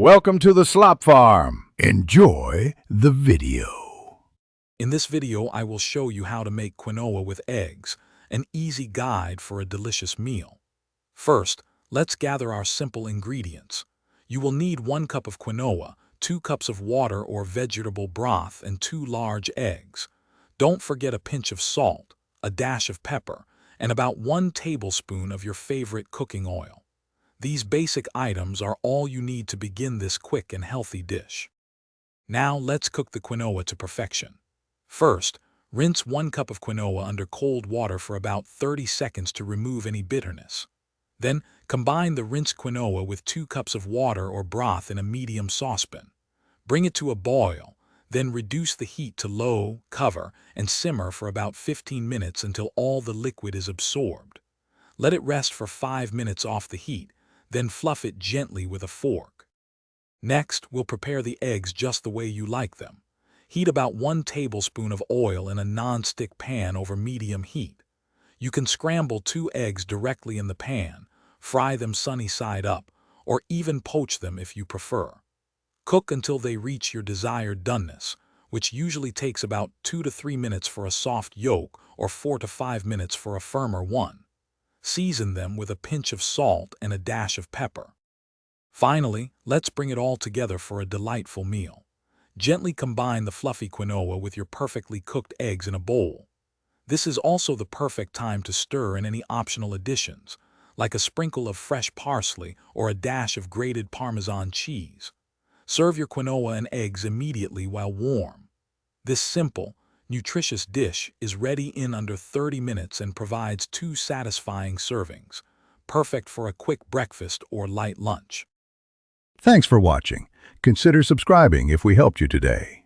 Welcome to the Slop Farm. Enjoy the video. In this video, I will show you how to make quinoa with eggs, an easy guide for a delicious meal. First, let's gather our simple ingredients. You will need 1 cup of quinoa, 2 cups of water or vegetable broth, and 2 large eggs. Don't forget a pinch of salt, a dash of pepper, and about 1 tablespoon of your favorite cooking oil. These basic items are all you need to begin this quick and healthy dish. Now let's cook the quinoa to perfection. First, rinse 1 cup of quinoa under cold water for about 30 seconds to remove any bitterness. Then, combine the rinsed quinoa with 2 cups of water or broth in a medium saucepan. Bring it to a boil, then reduce the heat to low, cover, and simmer for about 15 minutes until all the liquid is absorbed. Let it rest for 5 minutes off the heat, then fluff it gently with a fork. Next, we'll prepare the eggs just the way you like them. Heat about 1 tablespoon of oil in a non-stick pan over medium heat. You can scramble 2 eggs directly in the pan, fry them sunny side up, or even poach them if you prefer. Cook until they reach your desired doneness, which usually takes about 2 to 3 minutes for a soft yolk or 4 to 5 minutes for a firmer one. Season them with a pinch of salt and a dash of pepper. Finally, let's bring it all together for a delightful meal. Gently combine the fluffy quinoa with your perfectly cooked eggs in a bowl. This is also the perfect time to stir in any optional additions, like a sprinkle of fresh parsley or a dash of grated Parmesan cheese. Serve your quinoa and eggs immediately while warm. This simple, nutritious dish is ready in under 30 minutes and provides 2 satisfying servings, perfect for a quick breakfast or light lunch. Thanks for watching. Consider subscribing if we helped you today.